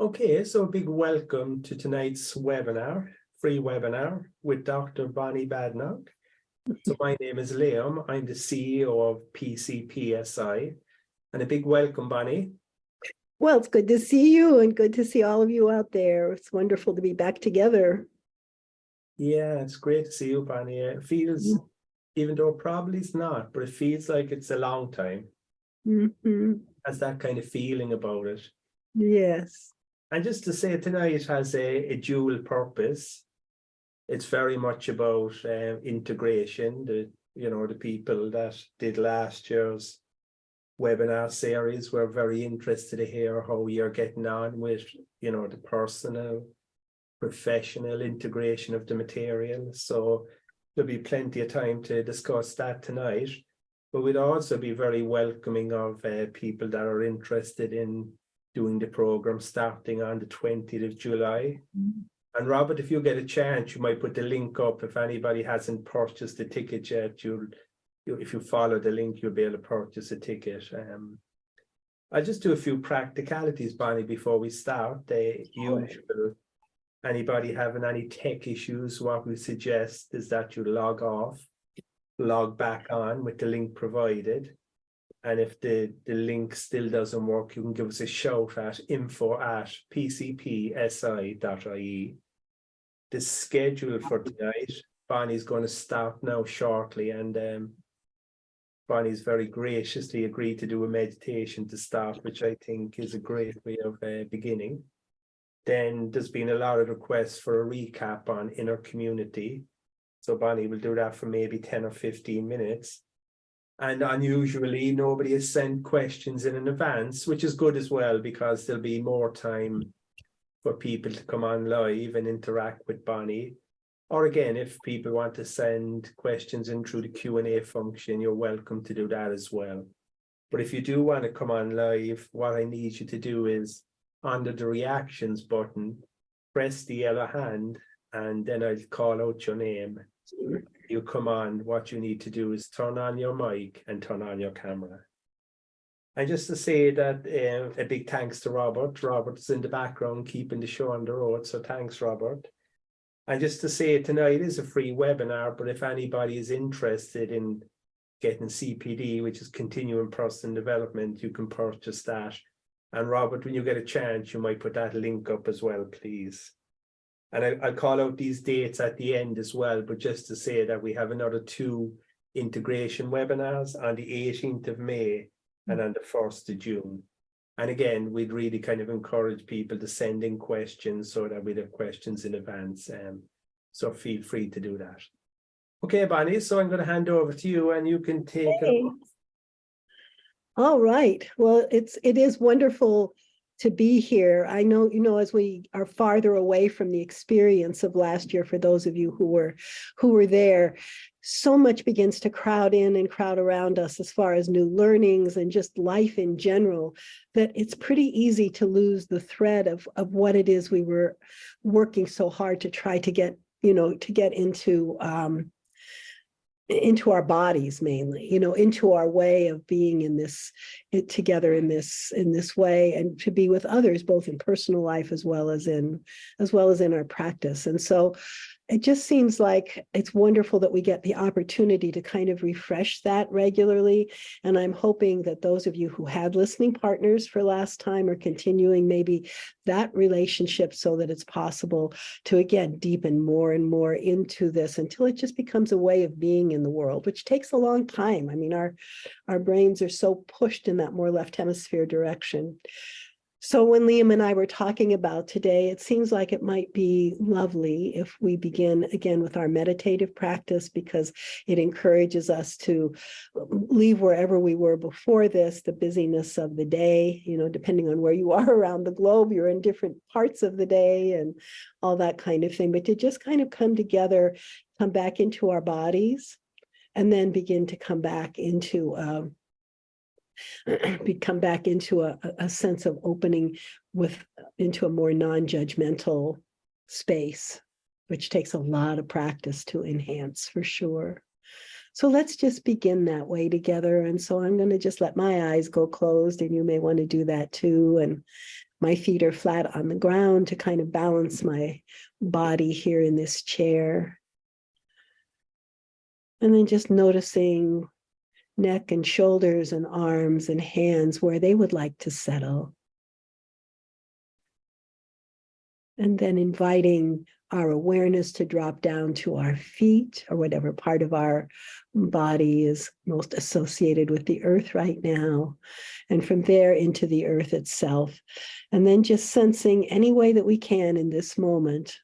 Okay, so a big welcome to tonight's webinar, free webinar with Dr. Bonnie Badenoch. So my name is Liam. I'm the CEO of PCPSI, and a big welcome, Bonnie. Well, it's good to see you and good to see all of you out there. It's wonderful to be back together. Yeah, it's great to see you, Bonnie. It feels, even though it probably is not, but it feels like it's a long time. Mm-hmm. Has that kind of feeling about it. Yes. And just to say, tonight has a dual purpose. It's very much about integration. The people that did last year's webinar series were very interested to hear how you're getting on with, the personal, professional integration of the material. So there'll be plenty of time to discuss that tonight. But we'd also be very welcoming of people that are interested in doing the program starting on the 20th of July. And Robert, if you get a chance, you might put the link up. If anybody hasn't purchased the ticket yet, if you follow the link, you'll be able to purchase a ticket. I'll just do a few practicalities, Bonnie, before we start. The usual, anybody having any tech issues, what we suggest is that you log off, log back on with the link provided. And if the link still doesn't work, you can give us a shout at info@pcpsi.ie. The schedule for tonight, Bonnie's going to start now shortly, and Bonnie's very graciously agreed to do a meditation to start, which I think is a great way of beginning. Then there's been a lot of requests for a recap on inner community. So Bonnie will do that for maybe 10 or 15 minutes. And unusually, nobody has sent questions in advance, which is good as well, because there'll be more time for people to come on live and interact with Bonnie. Or again, if people want to send questions in through the Q&A function, you're welcome to do that as well. But if you do want to come on live, what I need you to do is, under the reactions button, press the yellow hand, and then I'll call out your name. You come on, what you need to do is turn on your mic and turn on your camera. And just to say that a big thanks to Robert. Robert's in the background keeping the show on the road, so thanks, Robert. And just to say, tonight is a free webinar, but if anybody is interested in getting CPD, which is continuing personal development, you can purchase that. And Robert, when you get a chance, you might put that link up as well, please. And I'll call out these dates at the end as well, but just to say that we have another 2 integration webinars on the 18th of May and on the 1st of June. And again, we'd really kind of encourage people to send in questions so that we'd have questions in advance. So feel free to do that. Okay, Bonnie, so I'm going to hand over to you and you can take it. All right. Well, it is wonderful to be here. I know, as we are farther away from the experience of last year, for those of you who were there, so much begins to crowd in and crowd around us as far as new learnings and just life in general, that it's pretty easy to lose the thread of what it is we were working so hard to try to get, into our bodies, mainly, into our way of being in this together in this way, and to be with others, both in personal life as well as in our practice. And so it just seems like it's wonderful that we get the opportunity to kind of refresh that regularly. And I'm hoping that those of you who had listening partners for last time are continuing maybe that relationship, so that it's possible to, again, deepen more and more into this until it just becomes a way of being in the world, which takes a long time. I mean, our brains are so pushed in that more left hemisphere direction. So when Liam and I were talking about today, it seems like it might be lovely if we begin again with our meditative practice, because it encourages us to leave wherever we were before this, the busyness of the day, depending on where you are around the globe, you're in different parts of the day and all that kind of thing, but to just kind of come together, come back into our bodies, and then begin to come back into a sense of opening into a more non-judgmental space, which takes a lot of practice to enhance, for sure. So let's just begin that way together. And so I'm going to just let my eyes go closed, and you may want to do that too. And My feet are flat on the ground to kind of balance my body here in this chair. And then just noticing neck and shoulders and arms and hands where they would like to settle. And then inviting our awareness to drop down to our feet or whatever part of our body is most associated with the earth right now. And from there into the earth itself. And then just sensing any way that we can in this moment,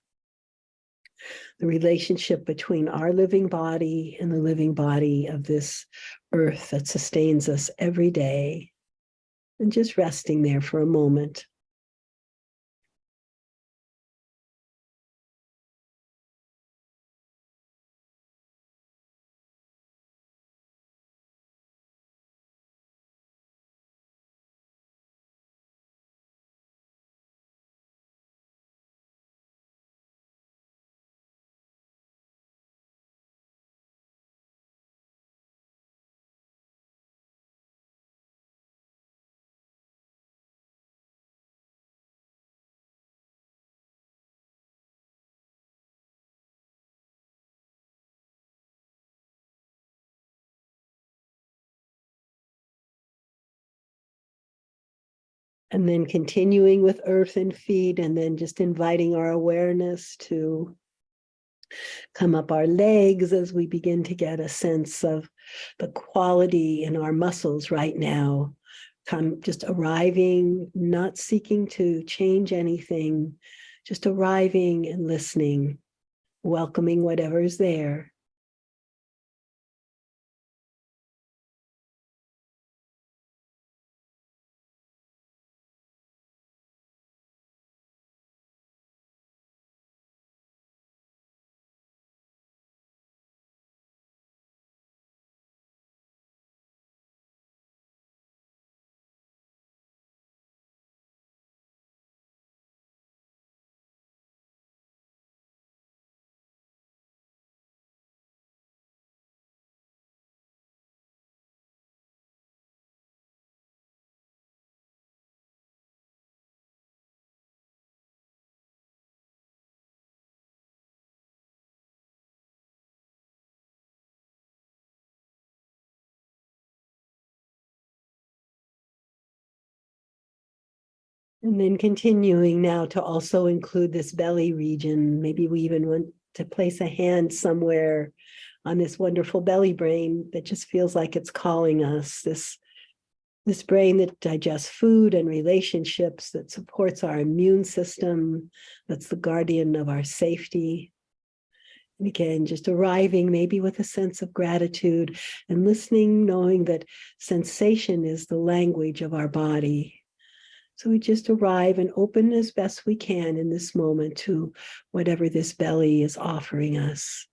the relationship between our living body and the living body of this earth that sustains us every day. And just resting there for a moment. And then continuing with earth and feet, and then just inviting our awareness to come up our legs as we begin to get a sense of the quality in our muscles right now. Come just arriving, not seeking to change anything, just arriving and listening, welcoming whatever's there. And then continuing now to also include this belly region. Maybe we even want to place a hand somewhere on this wonderful belly brain that just feels like it's calling us. This brain that digests food and relationships, that supports our immune system, that's the guardian of our safety. And again, just arriving maybe with a sense of gratitude and listening, knowing that sensation is the language of our body. So we just arrive and open as best we can in this moment to whatever this belly is offering us.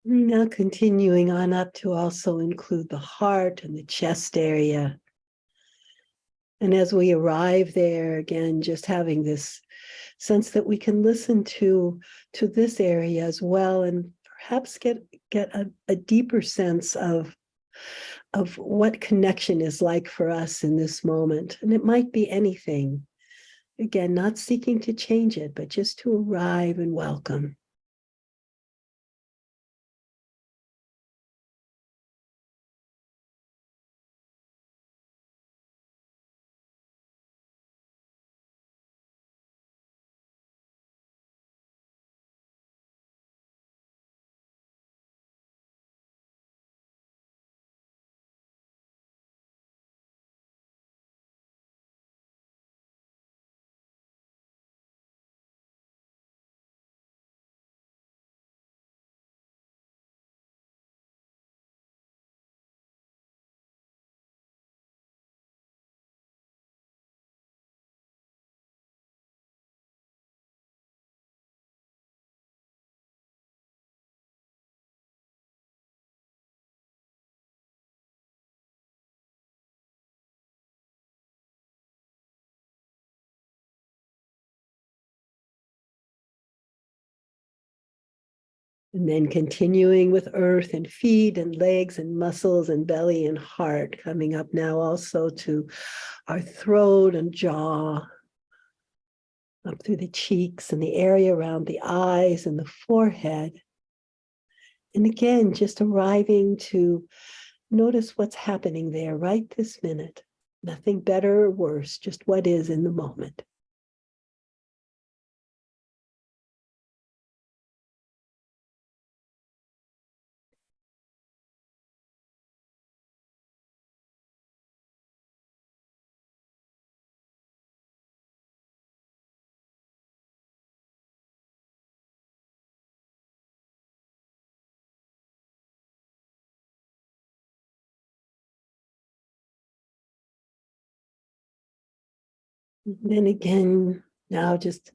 Now continuing on up to also include the heart and the chest area. And as we arrive there, again, just having this sense that we can listen to this area as well, and perhaps get a deeper sense of what connection is like for us in this moment. And it might be anything. Again, not seeking to change it, but just to arrive and welcome. And then continuing with earth and feet and legs and muscles and belly and heart, coming up now also to our throat and jaw, up through the cheeks and the area around the eyes and the forehead. And again, just arriving to notice what's happening there right this minute. Nothing better or worse, just what is in the moment. And then again, now just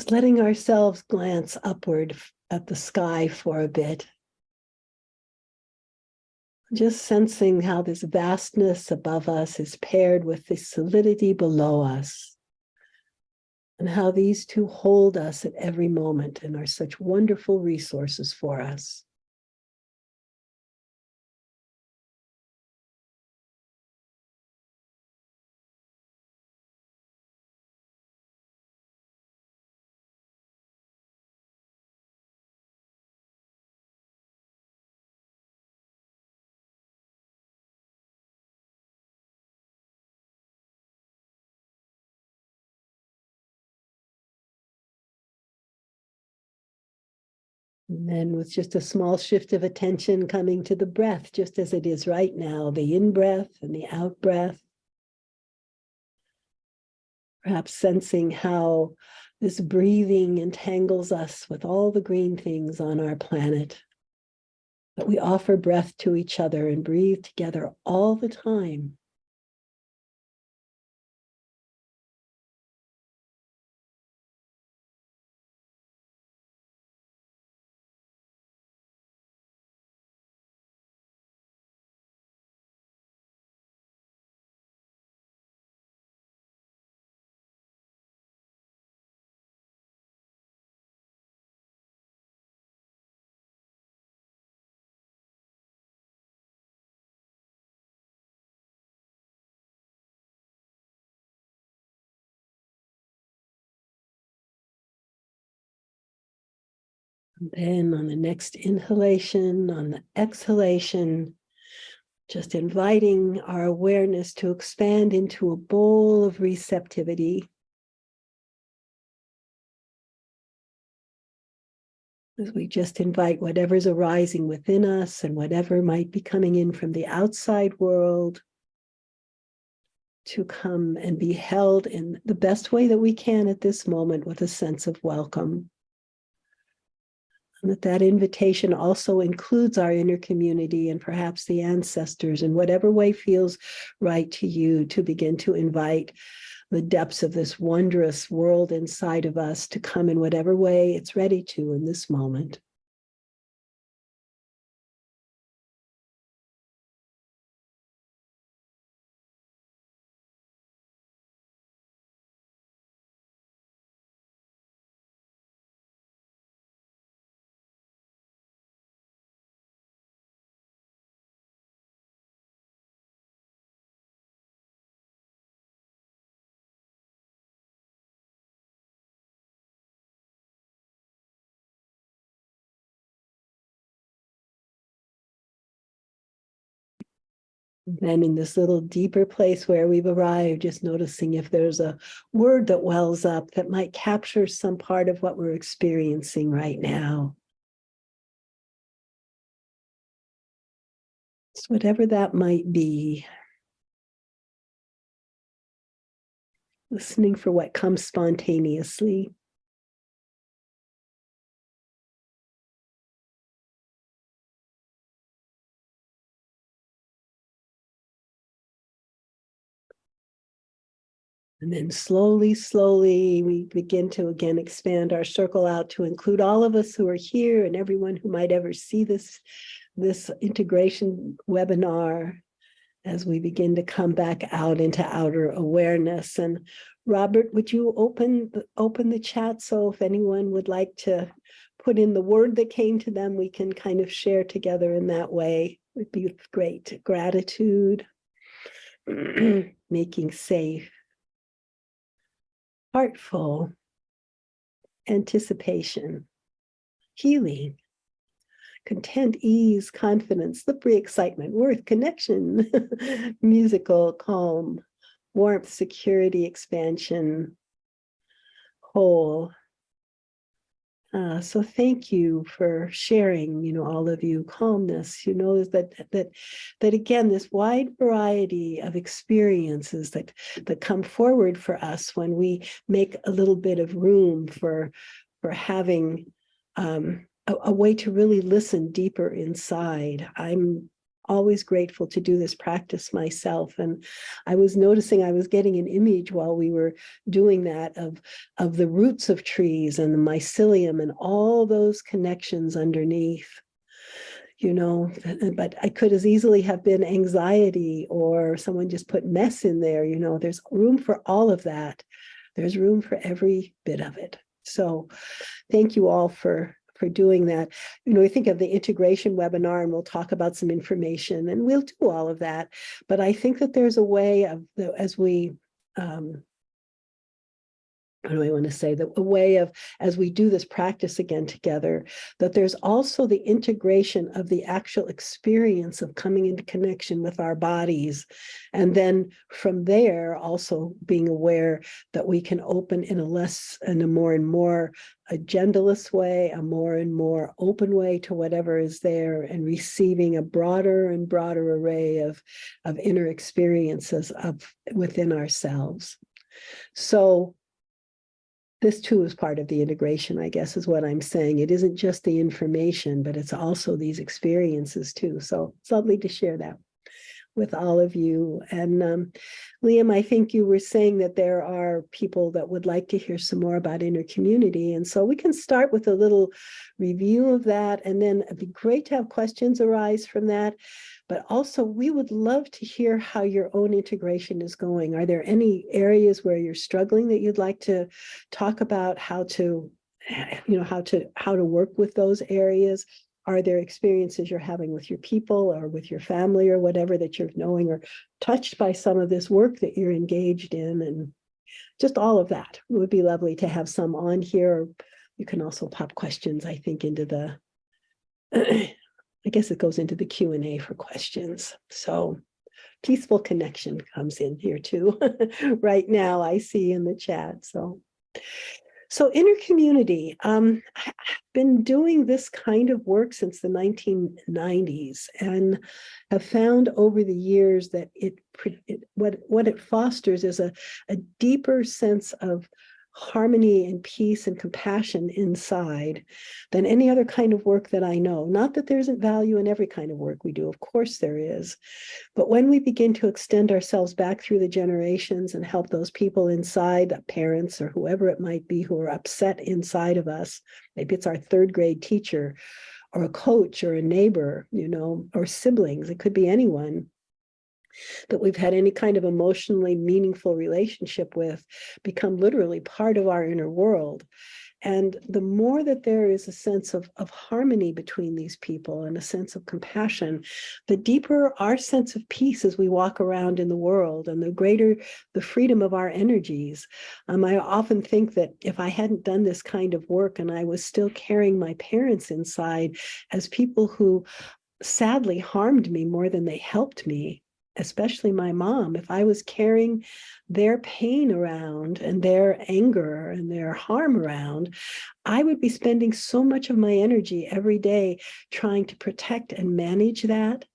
letting ourselves glance upward at the sky for a bit. Just sensing how this vastness above us is paired with the solidity below us, and how these two hold us at every moment and are such wonderful resources for us. And then with just a small shift of attention coming to the breath, just as it is right now, the in-breath and the out-breath. Perhaps sensing how this breathing entangles us with all the green things on our planet. That we offer breath to each other and breathe together all the time. And then on the next inhalation, on the exhalation, just inviting our awareness to expand into a bowl of receptivity. As we just invite whatever's arising within us and whatever might be coming in from the outside world to come and be held in the best way that we can at this moment with a sense of welcome. And that invitation also includes our inner community and perhaps the ancestors in whatever way feels right to you, to begin to invite the depths of this wondrous world inside of us to come in whatever way it's ready to in this moment. Then in this little deeper place where we've arrived, just noticing if there's a word that wells up that might capture some part of what we're experiencing right now. So whatever that might be, listening for what comes spontaneously. And then slowly, slowly, we begin to again expand our circle out to include all of us who are here and everyone who might ever see this integration webinar as we begin to come back out into outer awareness. And Robert, would you open the chat so if anyone would like to put in the word that came to them, we can kind of share together in that way. It would be great. Gratitude, making safe, heartful, anticipation, healing, content, ease, confidence, slippery excitement, worth, connection, musical, calm, warmth, security, expansion, whole. So thank you for sharing, all of you, calmness, that again, this wide variety of experiences that come forward for us when we make a little bit of room for having a way to really listen deeper inside. I'm always grateful to do this practice myself. And I was noticing I was getting an image while we were doing that of the roots of trees and the mycelium and all those connections underneath, but I could as easily have been anxiety, or someone just put mess in there. There's room for all of that. There's room for every bit of it. So thank you all for doing that. We think of the integration webinar, and we'll talk about some information, and we'll do all of that. But I think that there's a way of, as we, what do I want to say? A way of, as we do this practice again together, that there's also the integration of the actual experience of coming into connection with our bodies. And then from there, also being aware that we can open in a more and more agendaless way, a more and more open way to whatever is there, and receiving a broader and broader array of inner experiences within ourselves. So this too is part of the integration, I guess, is what I'm saying. It isn't just the information, but it's also these experiences too. So it's lovely to share that with all of you. And Liam, I think you were saying that there are people that would like to hear some more about inner community. And so we can start with a little review of that. And then it'd be great to have questions arise from that. But also, we would love to hear how your own integration is going. Are there any areas where you're struggling that you'd like to talk about how to work with those areas? Are there experiences you're having with your people or with your family or whatever that you're knowing or touched by some of this work that you're engaged in? And just all of that. It would be lovely to have some on here. You can also pop questions, I think, into the I guess it goes into the Q&A for questions. So peaceful connection comes in here too. Right now, I see in the chat. So inner community. I've been doing this kind of work since the 1990s, and have found over the years that what it fosters is a deeper sense of harmony and peace and compassion inside than any other kind of work that I know. Not that there isn't value in every kind of work we do, of course there is. But when we begin to extend ourselves back through the generations and help those people inside, the parents or whoever it might be who are upset inside of us, maybe it's our third grade teacher or a coach or a neighbor, or siblings, it could be anyone that we've had any kind of emotionally meaningful relationship with, become literally part of our inner world. And the more that there is a sense of harmony between these people and a sense of compassion, the deeper our sense of peace as we walk around in the world, and the greater the freedom of our energies. I often think that if I hadn't done this kind of work and I was still carrying my parents inside as people who sadly harmed me more than they helped me, especially my mom, if I was carrying their pain around and their anger and their harm around, I would be spending so much of my energy every day trying to protect and manage that.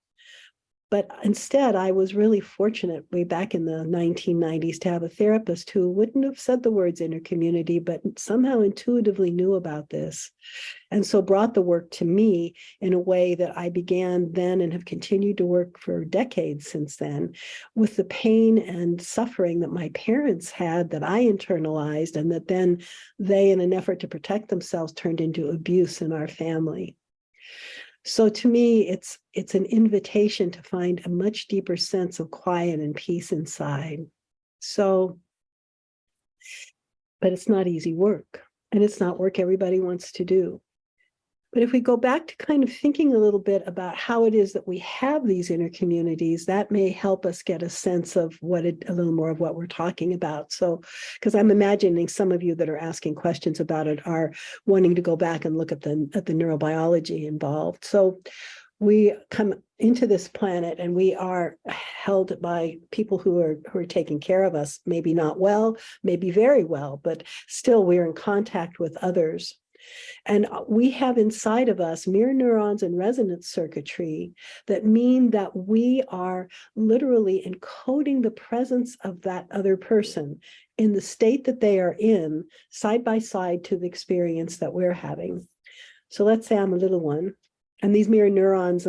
But instead, I was really fortunate way back in the 1990s to have a therapist who wouldn't have said the words inner community, but somehow intuitively knew about this. And so brought the work to me in a way that I began then and have continued to work for decades since then with the pain and suffering that my parents had that I internalized, and that then they, in an effort to protect themselves, turned into abuse in our family. So to me, it's an invitation to find a much deeper sense of quiet and peace inside. So, but it's not easy work, and it's not work everybody wants to do. But if we go back to kind of thinking a little bit about how it is that we have these inner communities, that may help us get a sense of a little more of what we're talking about. So, because I'm imagining some of you that are asking questions about it are wanting to go back and look at the neurobiology involved. So we come into this planet and we are held by people who are taking care of us, maybe not well, maybe very well, but still we're in contact with others. And we have inside of us mirror neurons and resonance circuitry that mean that we are literally encoding the presence of that other person in the state that they are in, side by side to the experience that we're having. So let's say I'm a little one, and these mirror neurons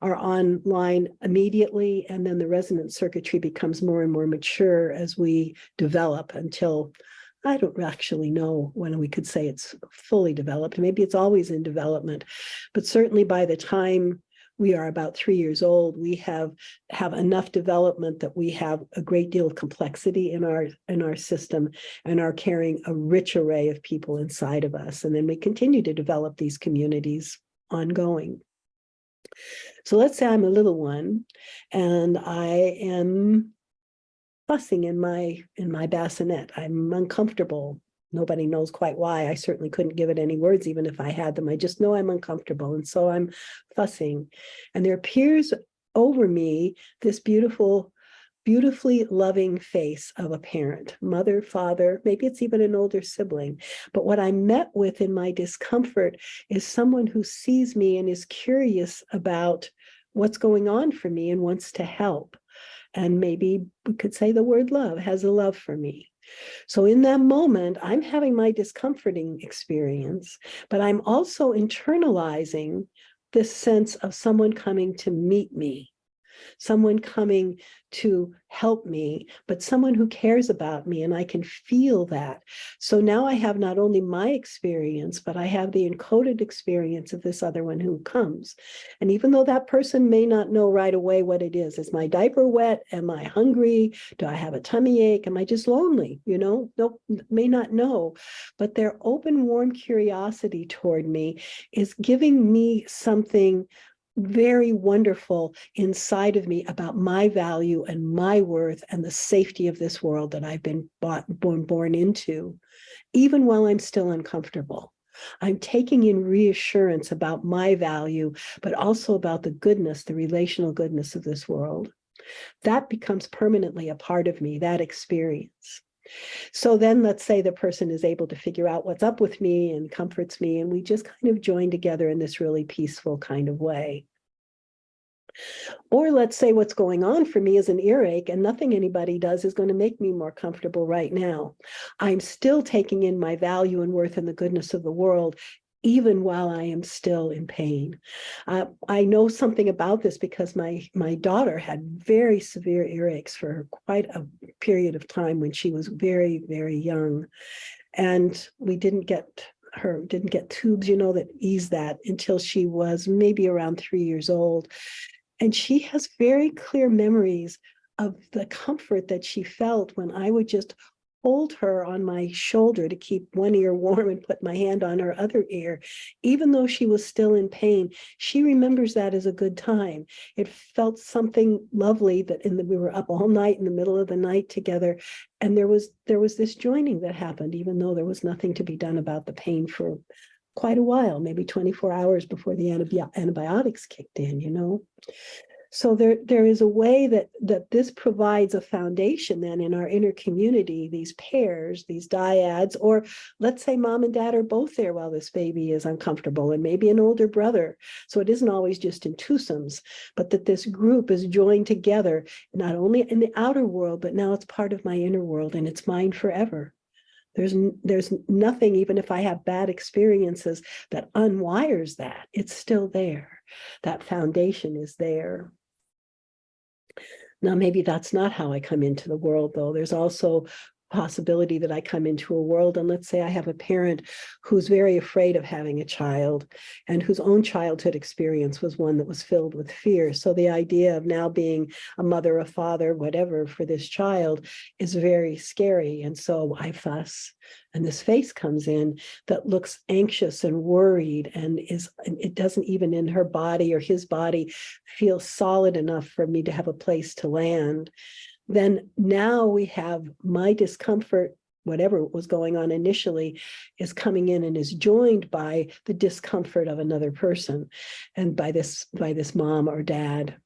are online immediately, and then the resonance circuitry becomes more and more mature as we develop until I don't actually know when we could say it's fully developed. Maybe it's always in development, but certainly by the time we are about 3 years old, we have enough development that we have a great deal of complexity in our system and are carrying a rich array of people inside of us. And then we continue to develop these communities ongoing. So let's say I'm a little one and I am fussing in my bassinet. I'm uncomfortable. Nobody knows quite why. I certainly couldn't give it any words, even if I had them. I just know I'm uncomfortable. And so I'm fussing. And there appears over me this beautifully loving face of a parent, mother, father, maybe it's even an older sibling. But what I'm met with in my discomfort is someone who sees me and is curious about what's going on for me and wants to help. And maybe we could say the word love, has a love for me. So in that moment, I'm having my discomforting experience, but I'm also internalizing this sense of someone coming to meet me, someone coming to help me, but someone who cares about me, and I can feel that. So now I have not only my experience, but I have the encoded experience of this other one who comes. And even though that person may not know right away what it is my diaper wet? Am I hungry? Do I have a tummy ache? Am I just lonely? Nope, may not know. But their open, warm curiosity toward me is giving me something very wonderful inside of me about my value and my worth and the safety of this world that I've been born into, even while I'm still uncomfortable. I'm taking in reassurance about my value, but also about the goodness, the relational goodness of this world. That becomes permanently a part of me, that experience. So then let's say the person is able to figure out what's up with me and comforts me, and we just kind of join together in this really peaceful kind of way. Or let's say what's going on for me is an earache, and nothing anybody does is going to make me more comfortable right now. I'm still taking in my value and worth and the goodness of the world, even while I am still in pain. I know something about this because my daughter had very severe earaches for quite a period of time when she was very, very young. And we didn't get tubes, that eased that until she was maybe around 3 years old. And she has very clear memories of the comfort that she felt when I would just hold her on my shoulder to keep one ear warm and put my hand on her other ear. Even though she was still in pain, she remembers that as a good time. It felt something lovely that we were up all night in the middle of the night together. And there was this joining that happened, even though there was nothing to be done about the pain for quite a while, maybe 24 hours before the antibiotics kicked in, So there is a way that this provides a foundation then in our inner community, these pairs, these dyads, or let's say mom and dad are both there while this baby is uncomfortable, and maybe an older brother. So it isn't always just in twosomes, but that this group is joined together, not only in the outer world, but now it's part of my inner world and it's mine forever. There's nothing, even if I have bad experiences, that unwires that. It's still there. That foundation is there. Now, maybe that's not how I come into the world, though. There's also possibility that I come into a world, and let's say I have a parent who's very afraid of having a child and whose own childhood experience was one that was filled with fear. So the idea of now being a mother, a father, whatever for this child is very scary. And so I fuss, and this face comes in that looks anxious and worried, and it doesn't even in her body or his body feel solid enough for me to have a place to land. Then now we have my discomfort, whatever was going on initially, is coming in and is joined by the discomfort of another person, and by this mom or dad.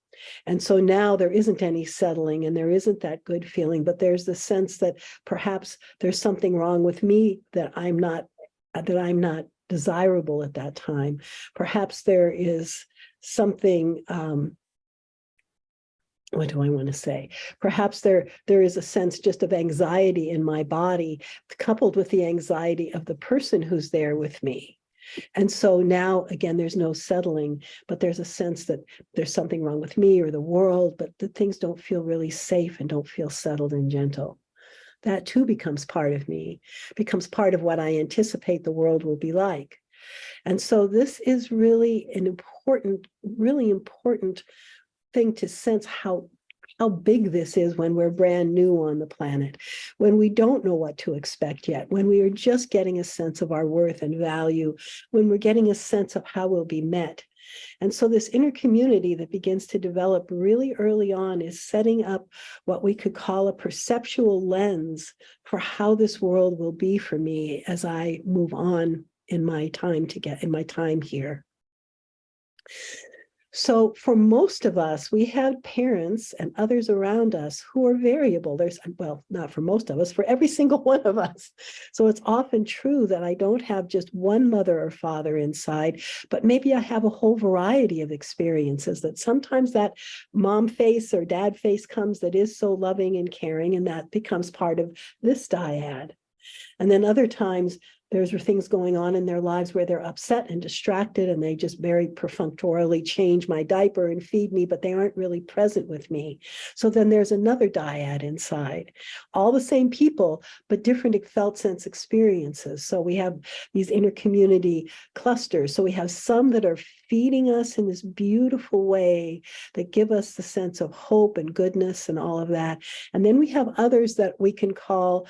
And so now there isn't any settling, and there isn't that good feeling, but there's the sense that perhaps there's something wrong with me, that I'm not desirable at that time. Perhaps there is something, what do I want to say? Perhaps there is a sense just of anxiety in my body, coupled with the anxiety of the person who's there with me. And so now, again, there's no settling, but there's a sense that there's something wrong with me or the world, but that things don't feel really safe and don't feel settled and gentle. That too becomes part of me, becomes part of what I anticipate the world will be like. And so this is really an really important thing to sense how big this is when we're brand new on the planet, when we don't know what to expect yet, when we are just getting a sense of our worth and value, when we're getting a sense of how we'll be met. And so this inner community that begins to develop really early on is setting up what we could call a perceptual lens for how this world will be for me as I move on in my time here. So for most of us, we have parents and others around us who are variable. Well, not for most of us, for every single one of us. So it's often true that I don't have just one mother or father inside, but maybe I have a whole variety of experiences, that sometimes that mom face or dad face comes that is so loving and caring, and that becomes part of this dyad. And then other times, there's things going on in their lives where they're upset and distracted, and they just very perfunctorily change my diaper and feed me, but they aren't really present with me. So then there's another dyad inside. All the same people, but different felt sense experiences. So we have these inner community clusters. So we have some that are feeding us in this beautiful way that give us the sense of hope and goodness and all of that. And then we have others that we can call,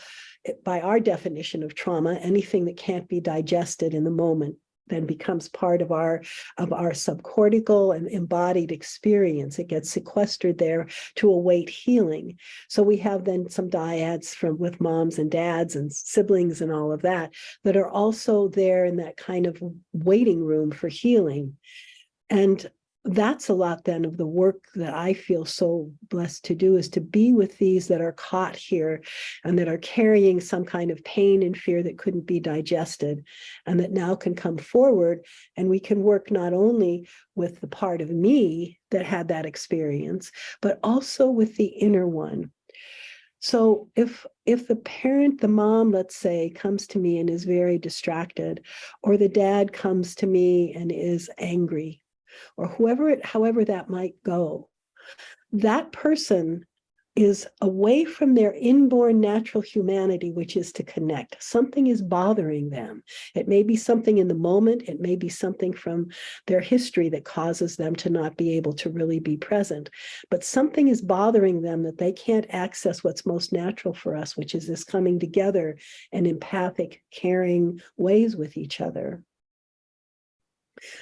by our definition of trauma, anything that can't be digested in the moment then becomes part of our subcortical and embodied experience. It gets sequestered there to await healing. So we have then some dyads with moms and dads and siblings and all of that are also there in that kind of waiting room for healing. And that's a lot then of the work that I feel so blessed to do, is to be with these that are caught here and that are carrying some kind of pain and fear that couldn't be digested, and that now can come forward, and we can work not only with the part of me that had that experience, but also with the inner one. So if the parent, the mom, let's say, comes to me and is very distracted, or the dad comes to me and is angry, or however that might go, that person is away from their inborn natural humanity, which is to connect. Something is bothering them. It may be something in the moment. It may be something from their history that causes them to not be able to really be present. But something is bothering them that they can't access what's most natural for us, which is this coming together in empathic, caring ways with each other.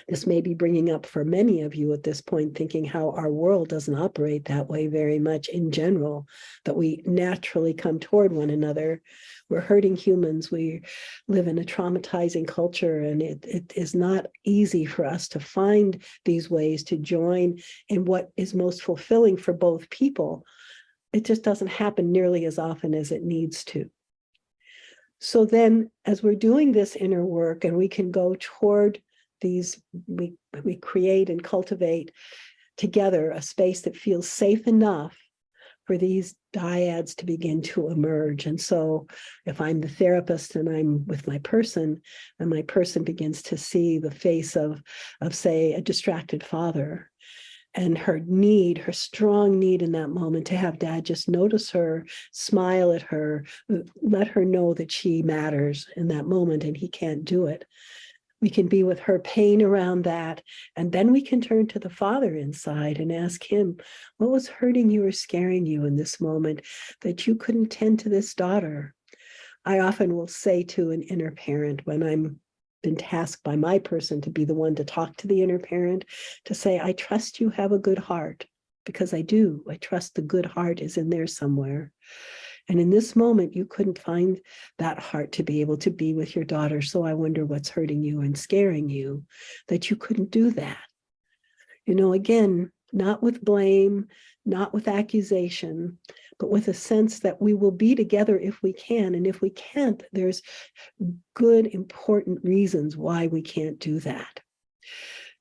This may be bringing up for many of you at this point, thinking how our world doesn't operate that way very much in general, that we naturally come toward one another. We're hurting humans. We live in a traumatizing culture, and it is not easy for us to find these ways to join in what is most fulfilling for both people. It just doesn't happen nearly as often as it needs to. So then, as we're doing this inner work, and we can go toward these, we create and cultivate together a space that feels safe enough for these dyads to begin to emerge. And so if I'm the therapist and I'm with my person, and my person begins to see the face of say, a distracted father, and her need, her strong need in that moment to have dad just notice her, smile at her, let her know that she matters in that moment and he can't do it. We can be with her pain around that. And then we can turn to the father inside and ask him, what was hurting you or scaring you in this moment that you couldn't tend to this daughter? I often will say to an inner parent when I'm been tasked by my person to be the one to talk to the inner parent, to say, I trust you have a good heart, because I do. I trust the good heart is in there somewhere. And in this moment, you couldn't find that heart to be able to be with your daughter. So I wonder what's hurting you and scaring you that you couldn't do that. You know, again, not with blame, not with accusation, but with a sense that we will be together if we can. And if we can't, there's good, important reasons why we can't do that.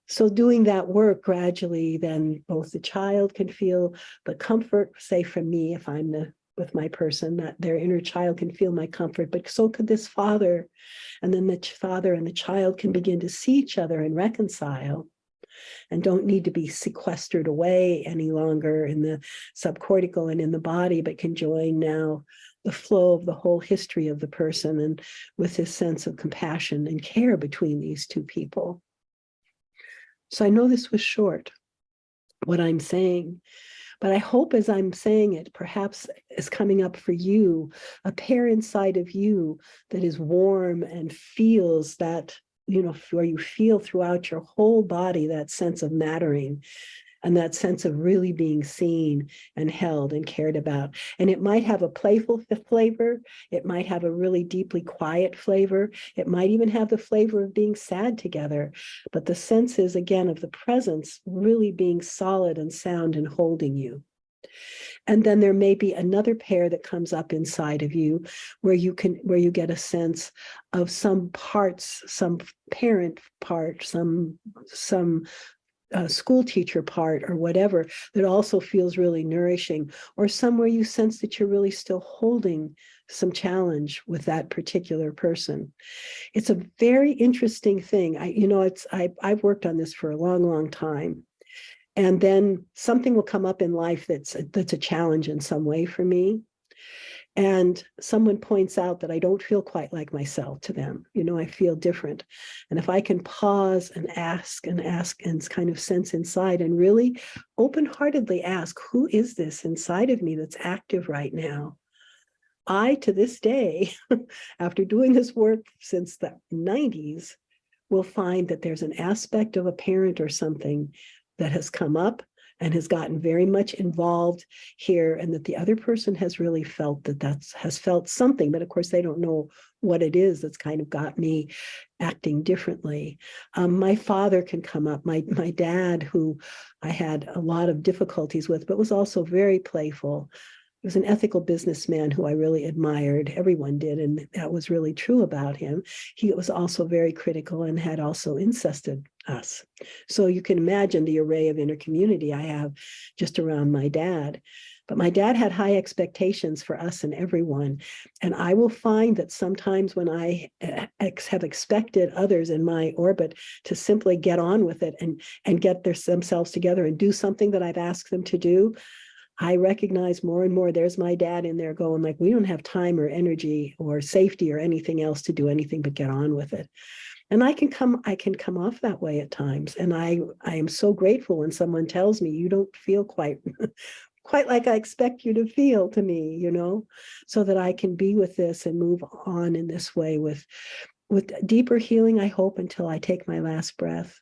So doing that work gradually, then both the child can feel the comfort, say from me, if I'm with my person, that their inner child can feel my comfort, but so could this father. And then the father and the child can begin to see each other and reconcile, and don't need to be sequestered away any longer in the subcortical and in the body, but can join now the flow of the whole history of the person, and with this sense of compassion and care between these two people. So I know this was short, what I'm saying, but I hope as I'm saying it, perhaps is coming up for you, a pair inside of you that is warm and feels that, you know, where you feel throughout your whole body that sense of mattering and that sense of really being seen and held and cared about. And it might have a playful flavor. It might have a really deeply quiet flavor. It might even have the flavor of being sad together. But the sense is, again, of the presence really being solid and sound and holding you. And then there may be another pair that comes up inside of you where you get a sense of some parts, some parent part, some school teacher part or whatever that also feels really nourishing, or somewhere you sense that you're really still holding some challenge with that particular person. It's a very interesting thing. I've worked on this for a long, long time. And then something will come up in life that's a challenge in some way for me. And someone points out that I don't feel quite like myself to them. You know, I feel different. And if I can pause and ask and kind of sense inside and really open-heartedly ask, who is this inside of me that's active right now? I, to this day, after doing this work since the 90s, will find that there's an aspect of a parent or something that has come up and has gotten very much involved here, and that the other person has really felt has felt something, but of course they don't know what it is that's kind of got me acting differently. My father can come up, my dad, who I had a lot of difficulties with, but was also very playful. He was an ethical businessman who I really admired. Everyone did, and that was really true about him. He was also very critical and had also incested us. So you can imagine the array of inner community I have just around my dad. But my dad had high expectations for us and everyone. And I will find that sometimes when I have expected others in my orbit to simply get on with it and get themselves together and do something that I've asked them to do, I recognize more and more there's my dad in there going like, we don't have time or energy or safety or anything else to do anything but get on with it. And I can come off that way at times. And I am so grateful when someone tells me you don't feel quite like I expect you to feel to me, you know, so that I can be with this and move on in this way with deeper healing, I hope, until I take my last breath.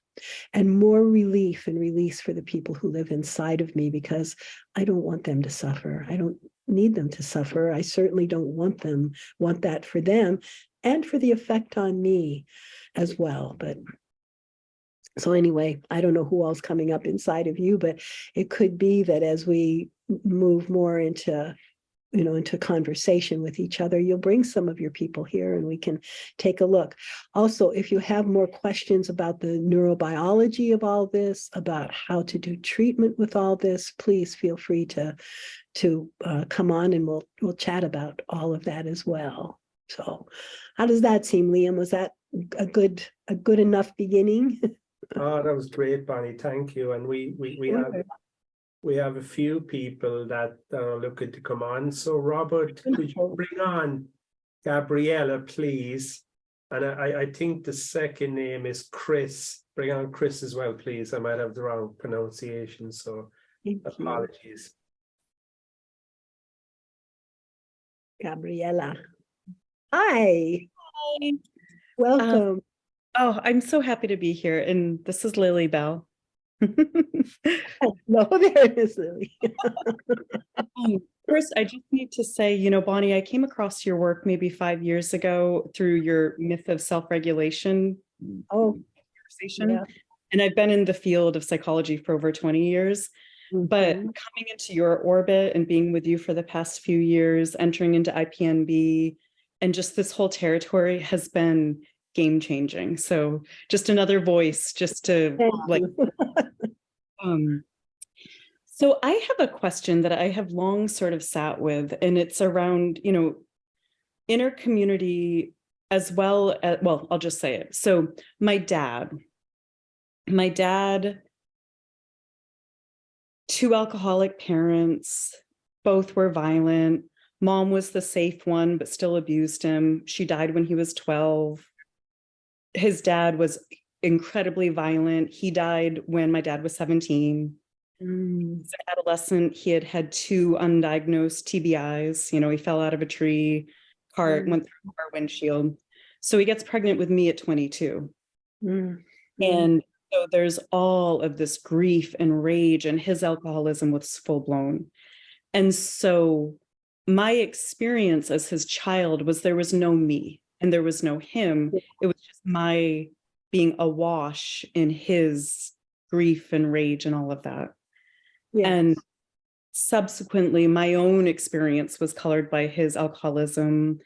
And more relief and release for the people who live inside of me, because I don't want them to suffer. I don't need them to suffer. I certainly don't want that for them and for the effect on me as well. But so anyway, I don't know who else coming up inside of you, but it could be that as we move more into conversation with each other, you'll bring some of your people here and we can take a look. Also, if you have more questions about the neurobiology of all this, about how to do treatment with all this, please feel free to come on and we'll chat about all of that as well. So how does that seem, Liam? Was that a good enough beginning? Oh, that was great, Bonnie. Thank you. And we have a few people that are looking to come on. So Robert, could you bring on Gabriella, please? And I think the second name is Chris. Bring on Chris as well, please. I might have the wrong pronunciation, so apologies. Gabriella. Hi. Hi. Welcome. Oh, I'm so happy to be here. And this is Lily Bell. No, there it is, Lily. First, I just need to say, Bonnie, I came across your work maybe 5 years ago through your myth of self-regulation conversation. Yeah. And I've been in the field of psychology for over 20 years. But coming into your orbit and being with you for the past few years, entering into IPNB, and just this whole territory has been game changing. So just another voice just to so I have a question that I have long sort of sat with, and it's around, inner community as well as, well, I'll just say it. So my dad, two alcoholic parents, both were violent. Mom was the safe one, but still abused him. She died when he was 12. His dad was incredibly violent. He died when my dad was 17. As an adolescent, he had 2 undiagnosed TBIs. He fell out of a tree, went through a car windshield. So he gets pregnant with me at 22. And so there's all of this grief and rage, and his alcoholism was full blown. And so my experience as his child was there was no me and there was no him. It was just my being awash in his grief and rage and all of that. Yes. And subsequently, my own experience was colored by his alcoholism.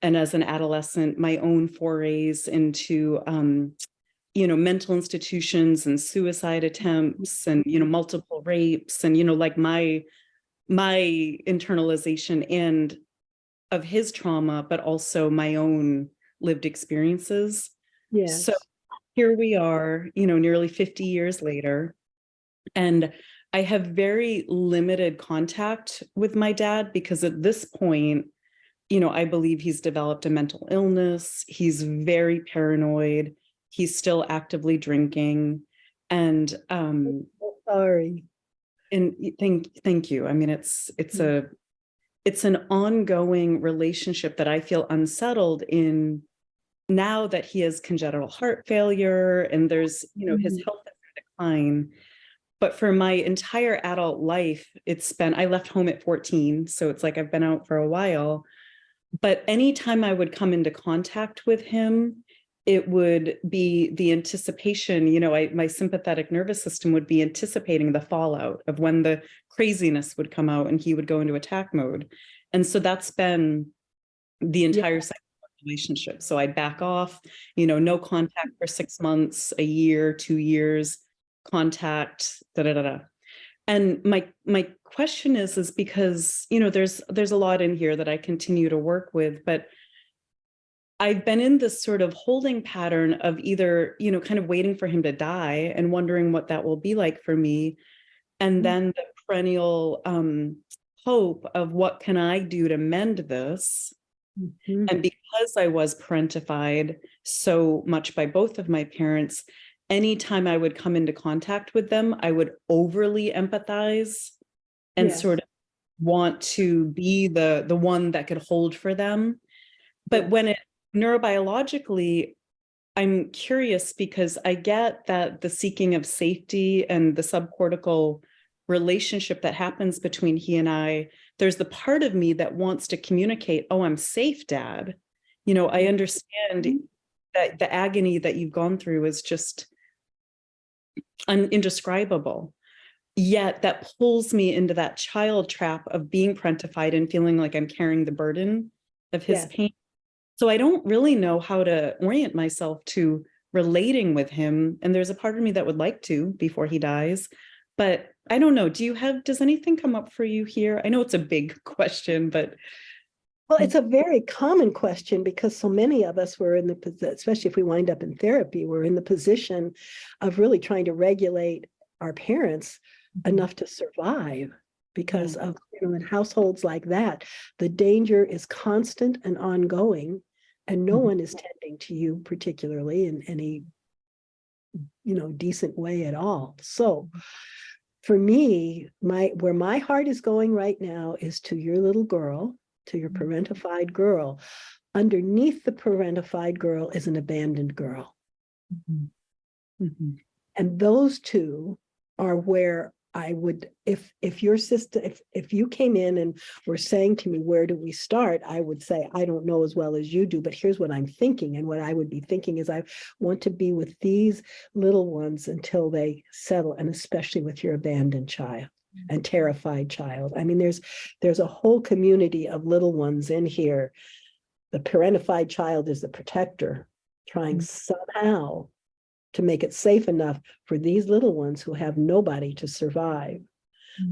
And as an adolescent, my own forays into, mental institutions and suicide attempts and, multiple rapes and, like my internalization and of his trauma, but also my own lived experiences. Yes. So here we are, nearly 50 years later, and I have very limited contact with my dad because at this point, I believe he's developed a mental illness. He's very paranoid. He's still actively drinking. And sorry. And thank you. I mean, it's an ongoing relationship that I feel unsettled in now that he has congenital heart failure and there's, his health is in decline. But for my entire adult life, I left home at 14. So it's like I've been out for a while. But anytime I would come into contact with him, it would be the anticipation, my sympathetic nervous system would be anticipating the fallout of when the craziness would come out and he would go into attack mode. And so that's been the entire relationship. So I'd back off, no contact for 6 months, a year, 2 years, contact, And my question is because, there's a lot in here that I continue to work with, but I've been in this sort of holding pattern of either, kind of waiting for him to die and wondering what that will be like for me. And then the perennial hope of what can I do to mend this? And because I was parentified so much by both of my parents, anytime I would come into contact with them, I would overly empathize and sort of want to be the one that could hold for them. But when neurobiologically, I'm curious because I get that the seeking of safety and the subcortical relationship that happens between he and I, there's the part of me that wants to communicate, oh, I'm safe, Dad. I understand that the agony that you've gone through is just indescribable. Yet that pulls me into that child trap of being parentified and feeling like I'm carrying the burden of his pain. So I don't really know how to orient myself to relating with him. And there's a part of me that would like to before he dies, but I don't know. Does anything come up for you here? I know it's a big question, but. Well, it's a very common question because so many of us were in the position, especially if we wind up in therapy, we're in the position of really trying to regulate our parents enough to survive because of, in households like that, the danger is constant and ongoing, and no one is tending to you particularly in any, decent way at all. So for me, where my heart is going right now is to your little girl, to your parentified girl. Underneath the parentified girl is an abandoned girl. And those two are where I would, if your sister, if you came in and were saying to me, where do we start? I would say, I don't know as well as you do, but here's what I'm thinking. And what I would be thinking is I want to be with these little ones until they settle, and especially with your abandoned child and terrified child. I mean, there's a whole community of little ones in here. The parentified child is the protector, trying somehow to make it safe enough for these little ones who have nobody to survive.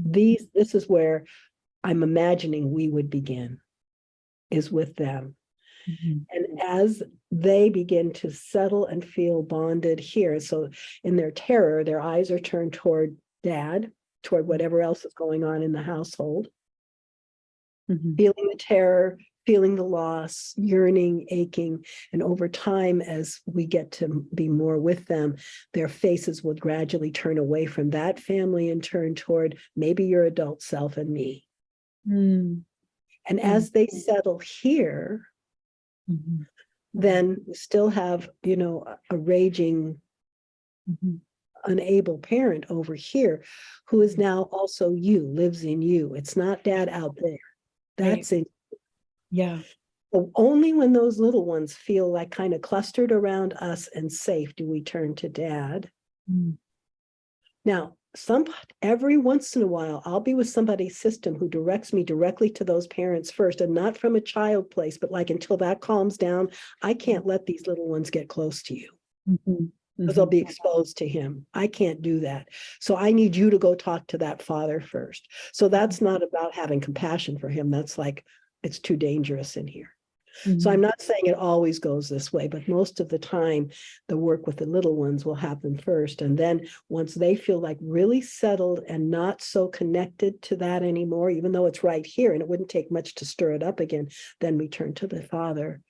This is where I'm imagining we would begin, is with them. And as they begin to settle and feel bonded here, so in their terror, their eyes are turned toward dad, toward whatever else is going on in the household, feeling the terror, feeling the loss, yearning, aching. And over time, as we get to be more with them, their faces will gradually turn away from that family and turn toward maybe your adult self and me. And as they settle here, then we still have, a raging, unable parent over here who is now also you, lives in you. It's not dad out there. That's in. So only when those little ones feel like kind of clustered around us and safe do we turn to dad. Now, every once in a while, I'll be with somebody's system who directs me directly to those parents first, and not from a child place, but like until that calms down, I can't let these little ones get close to you. Because they'll be exposed to him. I can't do that. So I need you to go talk to that father first. So that's not about having compassion for him. That's like, it's too dangerous in here. So I'm not saying it always goes this way, but most of the time, the work with the little ones will happen first. And then once they feel like really settled and not so connected to that anymore, even though it's right here and it wouldn't take much to stir it up again, then we turn to the father.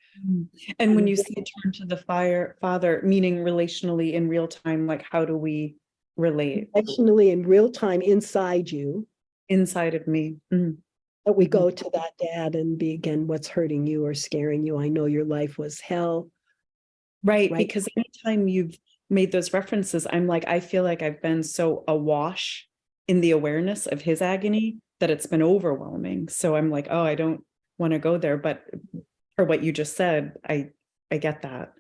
And when you say turn to the father, meaning relationally in real time, like how do we relate? Relationally in real time inside you. Inside of me. That we go to that dad and be again, what's hurting you or scaring you? I know your life was hell. Right. Because anytime you've made those references, I'm like, I feel like I've been so awash in the awareness of his agony that it's been overwhelming. So I'm like, oh, I don't want to go there. But for what you just said, I get that.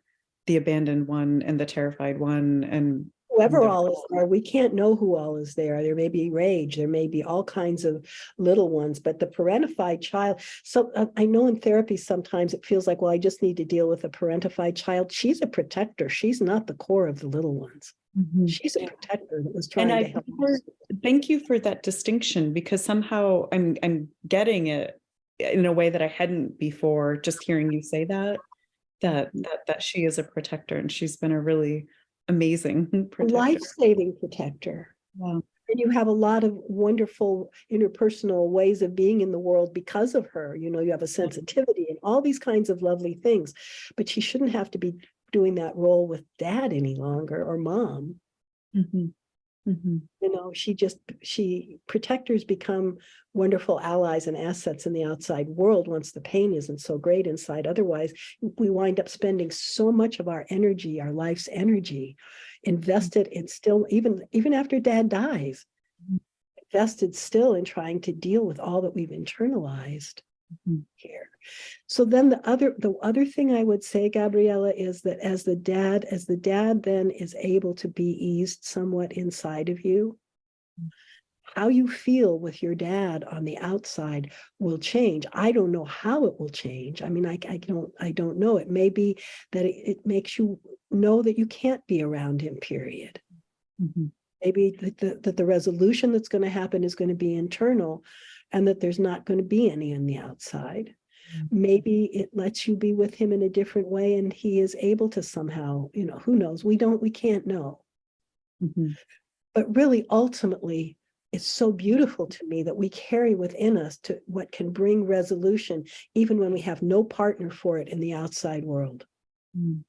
The abandoned one and the terrified one and whoever all is there, we can't know who all is there. There may be rage, there may be all kinds of little ones, but the parentified child. So I know in therapy, sometimes it feels like, well, I just need to deal with a parentified child. She's a protector. She's not the core of the little ones. She's a protector that was trying to help. Thank you for that distinction, because somehow I'm getting it in a way that I hadn't before, just hearing you say that she is a protector, and she's been a really amazing protector. Life-saving protector. Wow. And you have a lot of wonderful interpersonal ways of being in the world because of her. You have a sensitivity and all these kinds of lovely things, but she shouldn't have to be doing that role with dad any longer, or mom. Protectors become wonderful allies and assets in the outside world once the pain isn't so great inside. Otherwise, we wind up spending so much of our energy, our life's energy, invested in still, even after dad dies, invested still in trying to deal with all that we've internalized here. So then the other thing I would say, Gabriella, is that as the dad then is able to be eased somewhat inside of you, how you feel with your dad on the outside will change. I don't know how it will change. I mean, I don't know. It may be that it makes you know that you can't be around him, period. Maybe that the resolution that's going to happen is going to be internal, and that there's not going to be any on the outside. maybe it lets you be with him in a different way, and he is able to somehow, who knows? We can't know. Mhm. But really, ultimately, it's so beautiful to me that we carry within us to what can bring resolution, even when we have no partner for it in the outside world. Mm.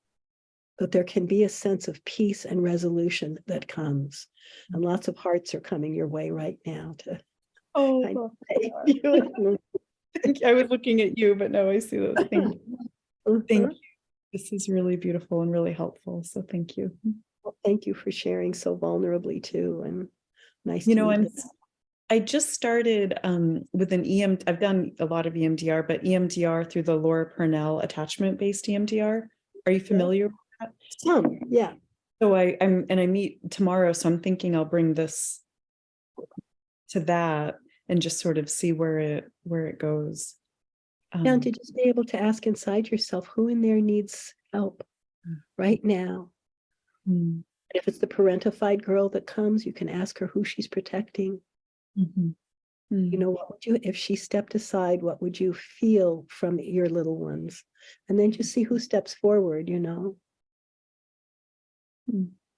But there can be a sense of peace and resolution that comes. And lots of hearts are coming your way right now to Oh, thank you. I was looking at you, but now I see those. Thank you. Thank you. This is really beautiful and really helpful. So thank you. Well, thank you for sharing so vulnerably too. And nice to meet you. I just started with an I've done a lot of EMDR, but EMDR through the Laura Purnell attachment-based EMDR. Are you familiar with that? Some, yeah. So I meet tomorrow, so I'm thinking I'll bring this to that and just sort of see where it goes. And to just be able to ask inside yourself, who in there needs help right now? Mm. If it's the parentified girl that comes, you can ask her who she's protecting. Mm-hmm. Mm. What would you, if she stepped aside, what would you feel from your little ones? And then just see who steps forward,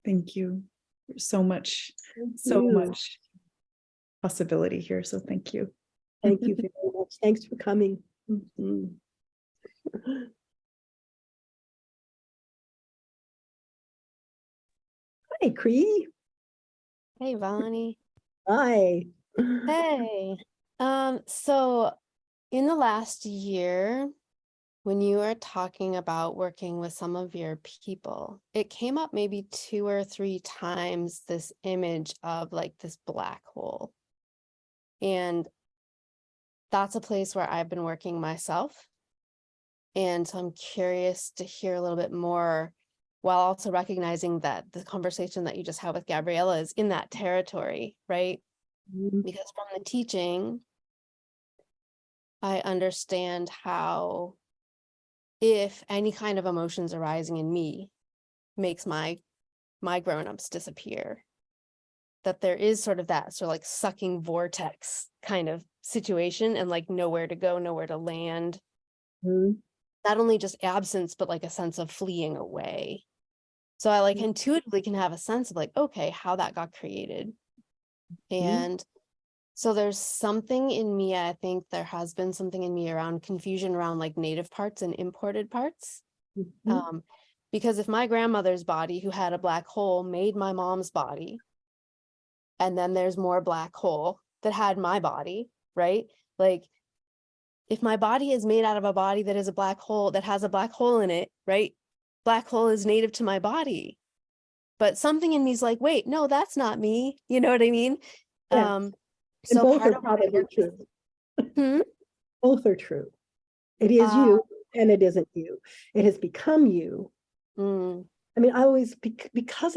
Thank you. There's so much possibility here. So thank you. Thank you very much. Thanks for coming. Mm-hmm. Hi, Cree. Hey, Vani. Hi. Hey. So in the last year, when you were talking about working with some of your people, it came up maybe 2 or 3 times, this image of like this black hole. And that's a place where I've been working myself. And so I'm curious to hear a little bit more, while also recognizing that the conversation that you just had with Gabriella is in that territory, right? Because from the teaching, I understand how if any kind of emotions arising in me makes my grown-ups disappear, that there is sort of that sort of like sucking vortex kind of situation, and like nowhere to go, nowhere to land. Not only just absence, but like a sense of fleeing away. So I like intuitively can have a sense of like, okay, how that got created. And so there's something in me, I think there has been something in me around confusion around like native parts and imported parts. Because if my grandmother's body, who had a black hole, made my mom's body, and then there's more black hole that had my body, right? Like if my body is made out of a body that is a black hole, that has a black hole in it, right? Black hole is native to my body. But something in me is like, wait, no, that's not me. You know what I mean? Yeah. So both part are of probably true. Hmm? Both are true. It is you and it isn't you. It has become you. I mean, I always, because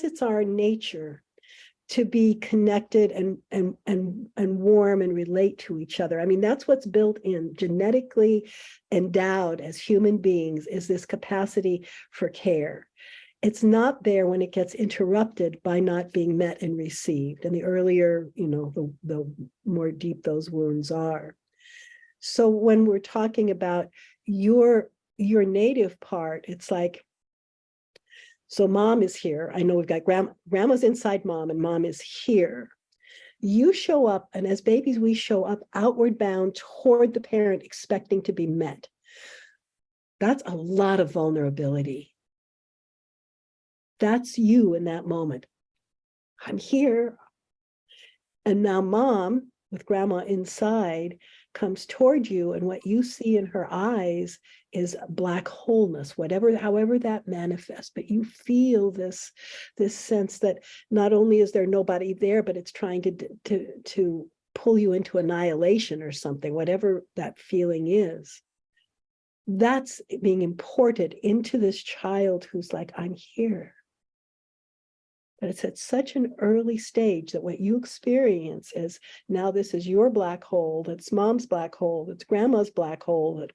it's our nature to be connected and warm and relate to each other. I mean, that's what's built in, genetically endowed as human beings, is this capacity for care. It's not there when it gets interrupted by not being met and received. And the earlier, the more deep those wounds are. So when we're talking about your native part, it's like, so mom is here. I know we've got grandma's inside mom, and mom is here. You show up, and as babies, we show up outward bound toward the parent, expecting to be met. That's a lot of vulnerability. That's you in that moment. I'm here. And now mom, with grandma inside, comes toward you, and what you see in her eyes is black wholeness, however that manifests. But you feel this sense that not only is there nobody there, but it's trying to pull you into annihilation or something, whatever that feeling is. That's being imported into this child who's like, I'm here. But it's at such an early stage that what you experience is, now this is your black hole, that's mom's black hole, that's grandma's black hole, that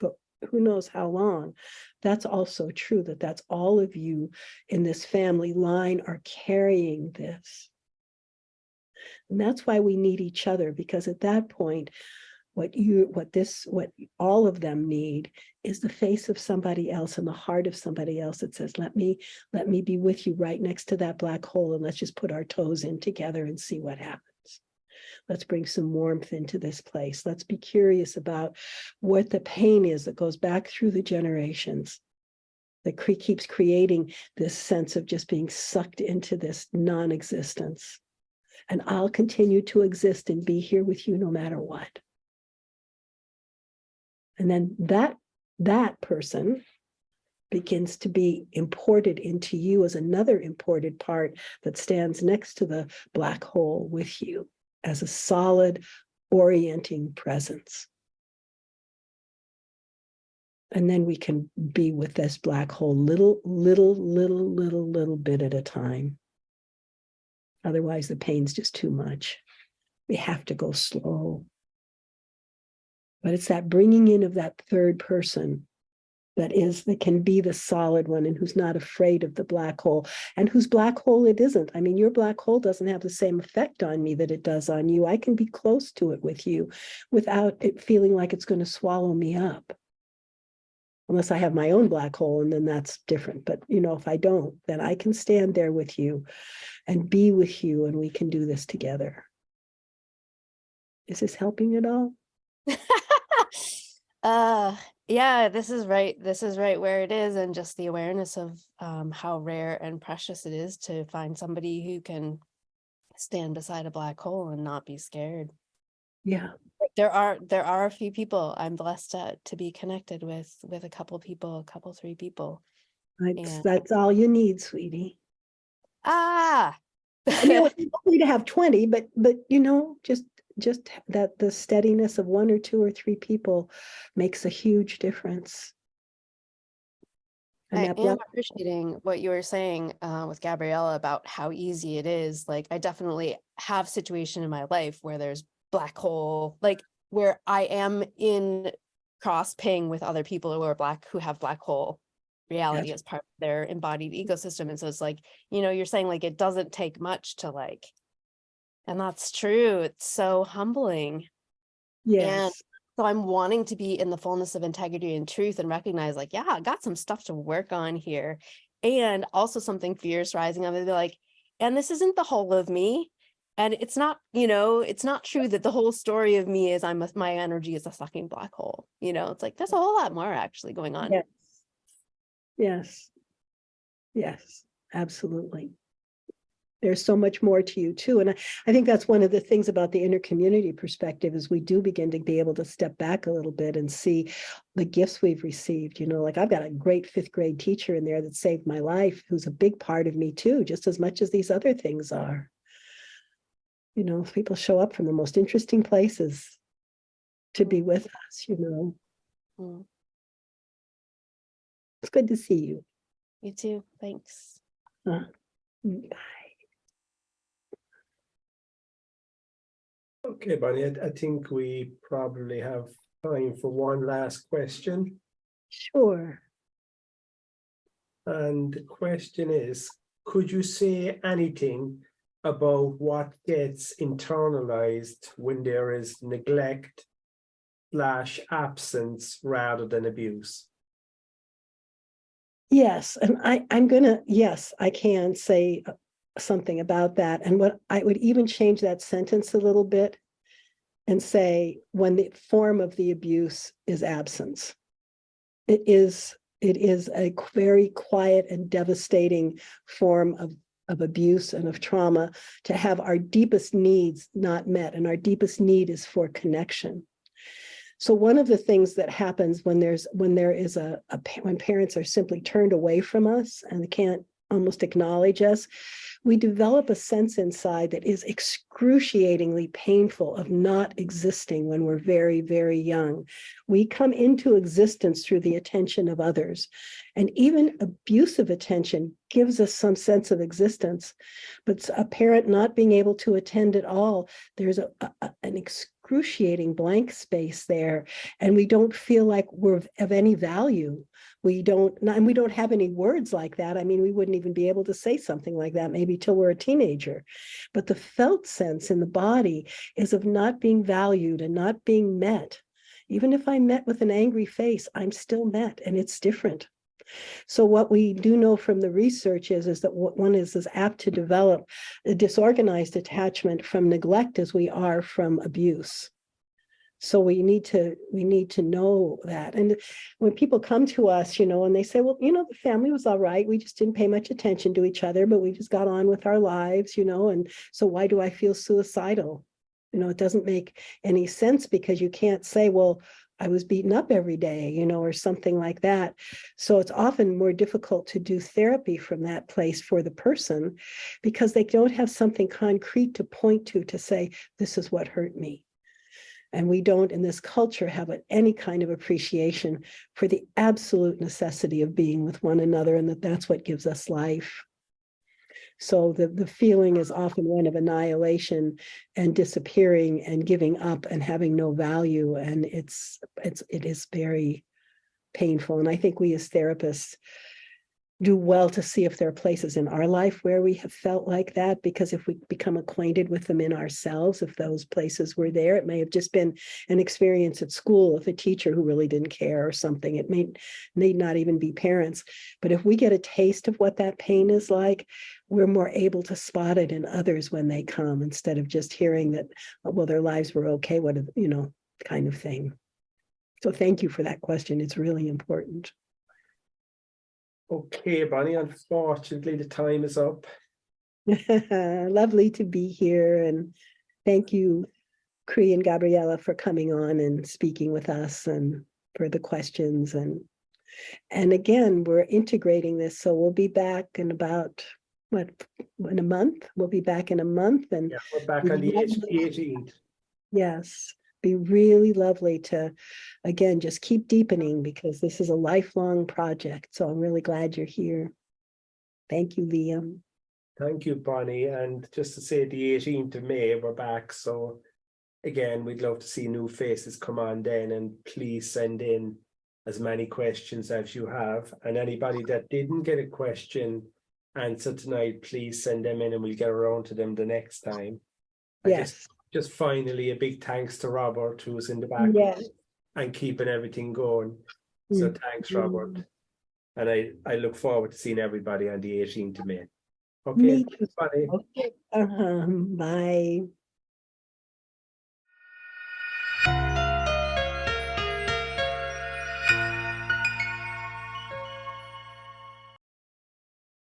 who knows how long. That's also true, that's all of you in this family line are carrying this. And that's why we need each other, because at that point, what all of them need is the face of somebody else and the heart of somebody else that says, let me be with you right next to that black hole, and let's just put our toes in together and see what happens. Let's bring some warmth into this place. Let's be curious about what the pain is that goes back through the generations, that keeps creating this sense of just being sucked into this non-existence. And I'll continue to exist and be here with you no matter what. And then that person begins to be imported into you as another imported part that stands next to the black hole with you as a solid orienting presence. And then we can be with this black hole little bit at a time. Otherwise, the pain's just too much. We have to go slow. But it's that bringing in of that third person that can be the solid one, and who's not afraid of the black hole, and whose black hole it isn't. I mean, your black hole doesn't have the same effect on me that it does on you. I can be close to it with you without it feeling like it's going to swallow me up. Unless I have my own black hole, and then that's different. But, if I don't, then I can stand there with you and be with you, and we can do this together. Is this helping at all? Yeah, this is right where it is, and just the awareness of how rare and precious it is to find somebody who can stand beside a black hole and not be scared. Yeah. There are a few people I'm blessed to be connected with a couple people, 3 people. That's all you need, sweetie. I mean, it's lovely to have 20, but just that the steadiness of 1 or 2 or 3 people makes a huge difference. And I am appreciating what you were saying with Gabriella about how easy it is. Like, I definitely have situation in my life where there's black hole, like where I am in cross ping with other people who have black hole reality as part of their embodied ecosystem. And so it's like, you're saying like it doesn't take much to like, and that's true. It's so humbling. Yes. And so I'm wanting to be in the fullness of integrity and truth and recognize like, yeah, I got some stuff to work on here. And also something fierce rising up and be like, and this isn't the whole of me. And it's not, it's not true that the whole story of me is my energy is a sucking black hole. It's like, there's a whole lot more actually going on. Yes, absolutely. There's so much more to you too. And I think that's one of the things about the inner community perspective is we do begin to be able to step back a little bit and see the gifts we've received. Like I've got a great 5th grade teacher in there that saved my life, who's a big part of me too, just as much as these other things are. People show up from the most interesting places to be with us, Mm. It's good to see you. You too. Thanks. Bye. Okay, Bonnie, I think we probably have time for one last question. Sure. And the question is, could you say anything about what gets internalized when there is neglect / absence rather than abuse? Yes, and I can say something about that. And what I would even change that sentence a little bit and say, when the form of the abuse is absence. It is a very quiet and devastating form of abuse and of trauma to have our deepest needs not met, and our deepest need is for connection. So one of the things that happens when parents are simply turned away from us and they can't almost acknowledge us, we develop a sense inside that is excruciatingly painful of not existing when we're very, very young. We come into existence through the attention of others, and even abusive attention gives us some sense of existence. But a parent not being able to attend at all, there's an excruciating blank space there, and we don't feel like we're of any value. we don't, and we don't have any words like that. I mean, we wouldn't even be able to say something like that maybe till we're a teenager. But the felt sense in the body is of not being valued and not being met. Even if I'm met with an angry face, I'm still met, and it's different. So what we do know from the research is that one is as apt to develop a disorganized attachment from neglect as we are from abuse. So we need to know that. And when people come to us, and they say, well, the family was all right. We just didn't pay much attention to each other, but we just got on with our lives, and so why do I feel suicidal? It doesn't make any sense, because you can't say, well, I was beaten up every day, or something like that. So it's often more difficult to do therapy from that place for the person, because they don't have something concrete to point to say, this is what hurt me. And we don't, in this culture, have any kind of appreciation for the absolute necessity of being with one another, and that's what gives us life. So the feeling is often one of annihilation and disappearing and giving up and having no value. And it is very painful. And I think we as therapists do well to see if there are places in our life where we have felt like that, because if we become acquainted with them in ourselves, if those places were there, it may have just been an experience at school with a teacher who really didn't care or something. It may need not even be parents. But if we get a taste of what that pain is like, we're more able to spot it in others when they come, instead of just hearing that, well, their lives were okay, kind of thing. So thank you for that question. It's really important. Okay, Bonnie, unfortunately, the time is up. Lovely to be here. And thank you, Cree and Gabriella, for coming on and speaking with us, and for the questions. And again, we're integrating this. So we'll be back in about, in a month? We'll be back in a month. And Yeah, we're back on the 18th. Yes. Be really lovely to, again, just keep deepening, because this is a lifelong project. So I'm really glad you're here. Thank you, Liam. Thank you, Bonnie. And just to say, the 18th of May, we're back. So again, we'd love to see new faces come on then, and please send in as many questions as you have. And anybody that didn't get a question answered tonight, please send them in and we'll get around to them the next time. Yes. Just finally, a big thanks to Robert, who's in the back and keeping everything going. So thanks, Robert. And I look forward to seeing everybody on the 18th of May. Okay. Me too. Okay. Bye.